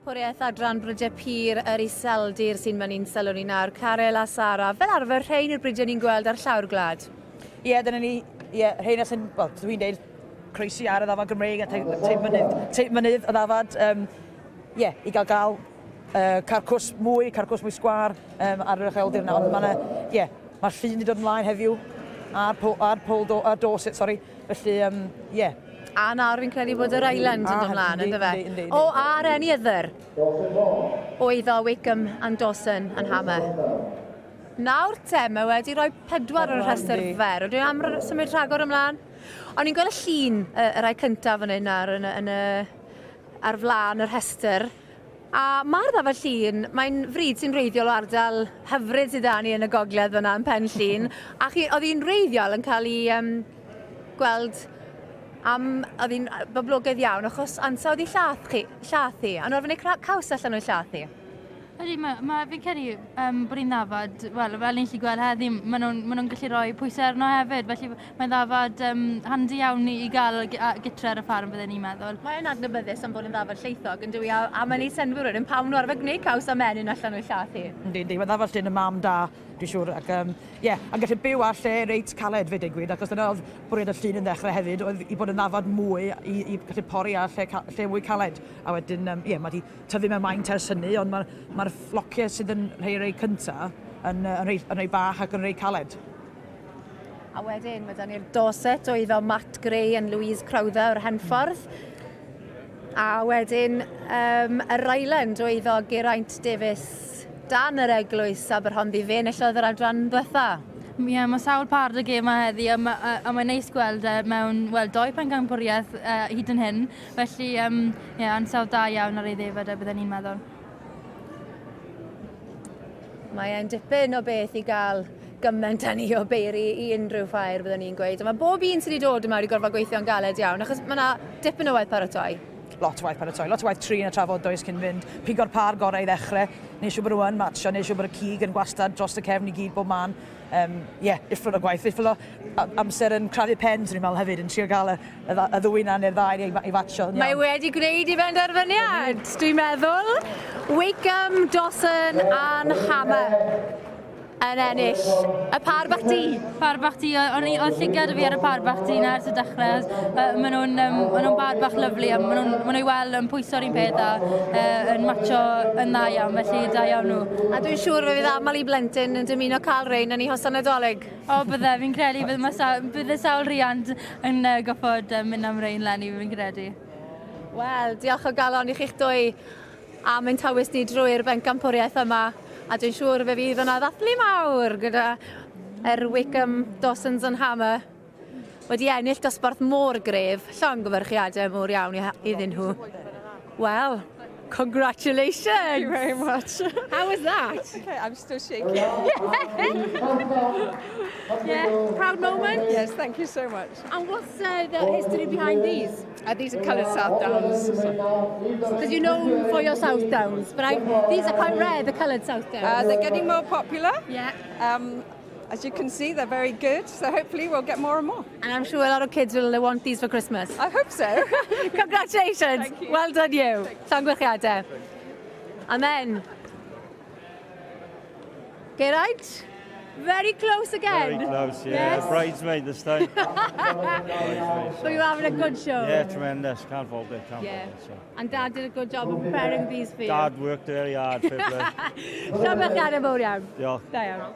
Pencampwriaeth adran bred Pur Iseldir sy'n mynd i'n sylw ni nawr, Carel a Sara. Fel arfer, rhain yw'r brydiau ni'n gweld ar llawr gwlad? Ie, dyna ni, rhain sy'n, wel, dwi'n deud, croesi ar y ddafad Gymreig a teip mynydd y ddafad. I gael carcws mwy sgwar ar yr ucheldir yna, ond mae'r llun wedi dod ymlaen heddiw a'r doset, sori. Felly, A nawr fi'n credu bod yr Island yn dod ymlaen, ynddo fe? Yndi. O, a'r enni yddr? Oedd o Wickham and Dawson yn Hammer. Nawr tema wedi rhoi 4 o'r rhestr fer. Dwi'n am symud rhagor ymlaen. O'n i'n gweld y llun, y rai cyntaf fan hyn ar flaen yr rhestr. A mae'r ddafod llun, mae'n fryd sy'n reiddiol o ardal hyfryd sydd da ni yn y gogledd fyna yn Pen Llyn. A oedd hi'n reiddiol yn cael ei gweld oedd hi'n boblogaidd iawn, achos ansawdd i llath hi. A nhw'n gwneud caws allan o'i llath hi. Ydy, fi'n credu bod hi'n ddafad, fel ni'n gallu gweld heddi, maen nhw'n gallu rhoi pwysau arno hefyd, felly mae'n ddafad handi iawn i gael gytre ar y ffarm byddwn ni'n meddwl. Mae'n adnabyddus am bod yn ddafad lleithog, yn dwi, a mae'n ei senfwyr yn pam nhw arfer gwneud caws a menyn allan o'i llath hi. Yndi, mae'n ddafad llun y mam da, dwi'n siŵr, ac yn gallu byw ar lle reit caled fe digwyd, ac os dyna oedd bwriad y llun yn ddechrau hefyd, oedd i bod yn ddafad mwy i gallu pori ar lle mwy caled. A wedyn, mae wedi tyfu mewn maint ers hynny, ond mae'r fflociau sydd yn rhai cyntaf yn rhai bach ac yn rhai caled. A wedyn, mae da ni'r doset o iddo Matt Gray yn Louise Crowther o'r Henffordd. A wedyn, yr Island o iddo Geraint Davies dan yr eglwys Aberhonddu fe enillodd yr adran ddiwetha. Ie, mae sawl part y gêm a heddi, a mae'n neis gweld mewn, 2 Pencampwriaeth hyd yn hyn. Felly, ansawdd da iawn ar ei ddefod byddwn ni'n meddwl. Mae'n dipyn o beth i gael gymaint â ni o beiri i unrhyw ffair byddwn ni'n gweud. Mae bob un sydd wedi dod yma wedi gorfod gweithio'n galed iawn, achos mae yna dipyn o waith paratoi. Lot o waith paratoi, lot o waith tri yn y trafodoes cyn fynd. Pigo'r par gorau i ddechrau, neu siw bod rwan matcho, neu siw bod y cig yn gwastad dros y cefn i gyd bob man. Ufflwn o gwaith, ufflwn o amser yn crafu pen, dwi'n meddwl hefyd, yn trio gael y ddwy na neu'r ddau i fatio. Mae wedi gwneud i benderfyniad, dwi'n meddwl. Wickham, Dawson a'n Hammer yn ennill y par bachti. Par bachti, o'n llygad fi ar y par bachti na ers y dechrau. Maen nhw'n bar bach lyflu, a maen nhw'n ei weld yn pwyso'r un peth a yn matcho yn dda iawn, felly da iawn nhw. A dwi'n siŵr fe fydd aml i blentyn yn dymuno cael rein yn ei hosan Nadolig. O, bydde, fi'n credu, bydde sawl riant yn goffod mynd am rein lenni, fi'n credu. Wel, diolch o galon i chi'ch dwy am ein tawys ni drwy'r Pencampwriaeth yma. A dwi'n siŵr fe fydd yna ddathlu mawr gyda Wickham, Dawson's and Hammer wedi ennill dosbarth môr gref, llongyfarchiadau môr iawn iddyn nhw. Well, congratulations! Thank you very much. How was that? Okay, I'm still shaking. Yeah, proud moment? Yes, thank you so much. And what's the history behind these? These are coloured South Downs. Because you're known for your South Downs, but these are quite rare, the coloured South Downs. They're getting more popular. Yeah. As you can see, they're very good, so hopefully we'll get more and more. And I'm sure a lot of kids will want these for Christmas. I hope so. Congratulations. Thank you. Well done you. Llongyfarchiadau. And then, Geraint, very close again. Very close, yeah. Yes. Bridesmaid this time. So you're having a good show. Yeah, tremendous. Can't fault it. So. And Dad did a good job of preparing these for you. Dad worked very hard. Llongyfarchiadau mowr iawn. Diolch. Da iawn.